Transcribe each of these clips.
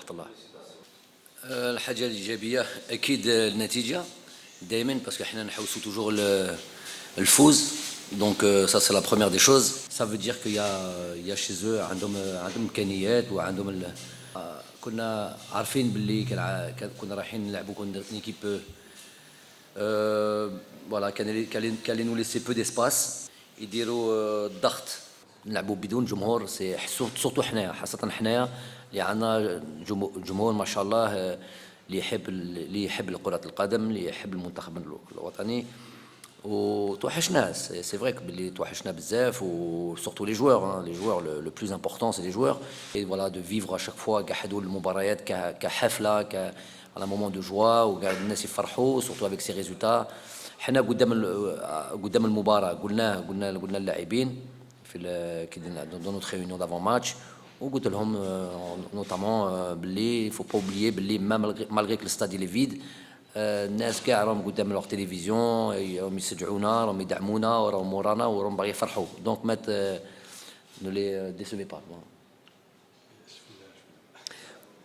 ورحمة الله. الحاجة الإيجابية أكيد النتيجة دائما باسكو حنا نحوسوا توجور الفوز. Donc ça c'est la première des choses. Ça veut dire qu'il y a chez eux عندهم إمكانيات وعندهم كنا عارفين باللي كنا رايحين نلعبوا كنا équipe voilà كان nous laisser peu d'espace يديروا الضغط نلعبوا بدون جمهور. سي سورتو حنايا خاصة حنايا اللي عندنا جمهور ما شاء الله اللي يحب كرة القدم اللي يحب المنتخب الوطني وتوحشنا. سي فري باللي توحشنا بزاف وسورتو لي جوار لو بلوز امبورطون سي لي جوار اي فوالا دو فيفر ا شاك فوا كاع هادو المباريات كحفله على مومون دو جوا وكاع الناس يفرحوا سورتو افيك سي ريزولتا. حنا قدام المباراه قلنا للاعبين في كي دون نوت ريونيون دافون ماتش وقلت لهم نوتامون باللي فو با اوبليي باللي مالغري كو الستاد لي فيد الناس كاع راهم قدام لوغ تيليفزيون راهم يشجعونا راهم يدعمونا وراهم مورانا وراهم باغي يفرحوا. دونك ما ne les décevez pas.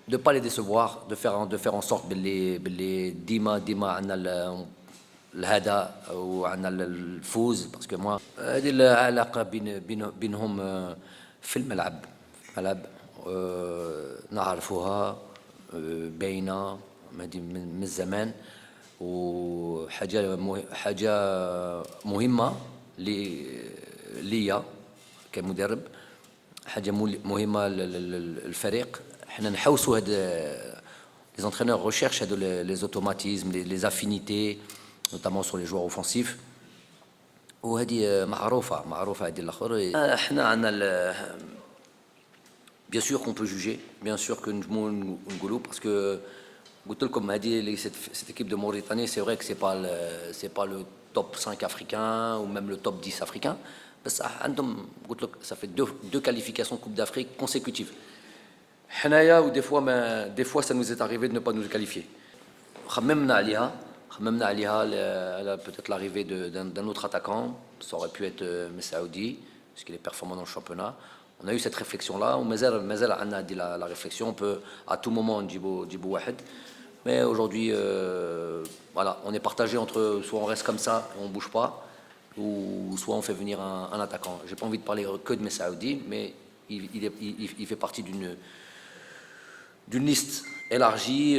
De pas les décevoir, de faire en sorte باللي ديما عندنا الهدى وعندنا الفوز باسكو موا هذه العلاقه بينهم في الملعب نعرفوها باينه من زمان وحاجه مهمه ليا كمدرب حاجه مهمه للفريق. حنا نحوسوا هاد les entraîneurs recherchent les automatismes les affinités notamment sur les joueurs offensifs وهذه معروفه هذه الاخر. احنا عندنا bien sûr qu'on peut juger bien sûr que نقولوا parce que قلت لكم هذه cette équipe de Mauritanie c'est vrai que c'est pas le top 5 africain ou même le top 10 africain بس عندهم قلت لك ça fait deux qualifications Coupe d'Afrique consécutives. حنايا ودي fois ça nous est arrivé de ne pas nous qualifier. خممنا عليها peut-être l'arrivée d'un autre attaquant, ça aurait pu être Messaoudi parce qu'il est performant dans le championnat. On a eu cette réflexion là ومازال عندنا dit la réflexion on peut à tout moment نجيبوا واحد. Mais aujourd'hui voilà, on est partagé entre soit on reste comme ça et on bouge pas ou soit on fait venir un attaquant. J'ai pas envie de parler que de Messaoudi mais il fait partie d'une liste élargie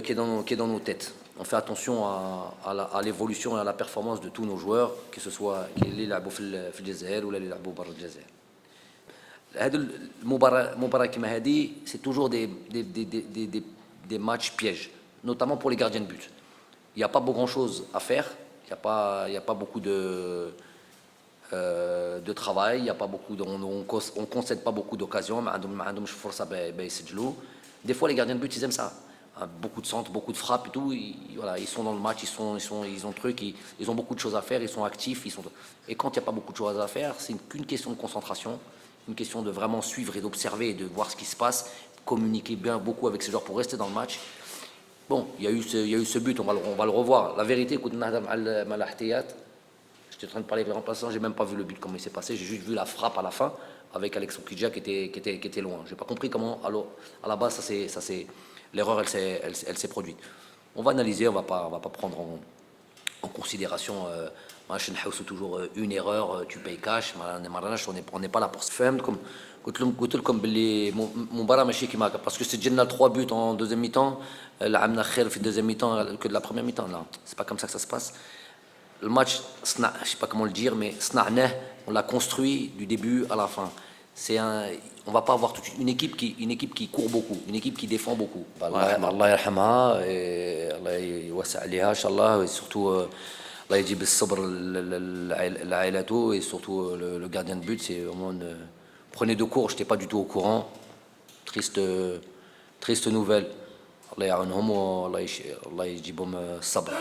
qui est dans nos têtes. On fait attention à l'évolution et à la performance de tous nos joueurs que ce soit اللي يلعبوا في الجزائر ولا اللي يلعبوا برا الجزائر. هذه المباراة كما هذه c'est toujours des matchs pièges notamment pour les gardiens de but. Il n'y a pas grand chose à faire, il y a pas beaucoup de travail, il y a pas beaucoup on concède pas beaucoup d'occasions ما عندهمش فرصة يسجلوا. Des fois les gardiens de but ils aiment ça. Beaucoup de centres, beaucoup de frappes et tout. Voilà, ils sont dans le match, ils ont truc, ils ont beaucoup de choses à faire, ils sont actifs, et quand il n'y a pas beaucoup de choses à faire, c'est qu'une question de concentration, une question de vraiment suivre et d'observer et de voir ce qui se passe, communiquer bien beaucoup avec ces joueurs pour rester dans le match. Bon, il y a eu ce but, on va le revoir. La vérité, j'étais en train de parler avec les remplaçants, j'ai même pas vu le but comment il s'est passé, j'ai juste vu la frappe à la fin avec Alex Okidja qui était loin. J'ai pas compris comment à la base ça c'est l'erreur elle s'est produite. On va analyser, on va pas prendre en considération c'est toujours une erreur tu payes cash on n'est pas là pour se faire comme قلت لكم باللي مباراه ماشي كيما هكا باسكو سجلنا 3 buts en deuxième mi-temps لعبنا خير في deuxième mi-temps que de la première mi-temps. Non, c'est pas comme ça que ça se passe. Le match je sais pas comment le dire mais صنعناه on l'a construit du début à la fin. On va pas avoir une équipe qui court beaucoup, une équipe qui défend beaucoup. الله يرحمها الله يوسع عليها ان شاء الله et surtout الله يجيب الصبر لعائلته et surtout le gardien de but c'est vraiment prenez de cours, j'étais pas du tout au courant. Triste nouvelle. الله يعاونهم والله يجيبهم الصبر.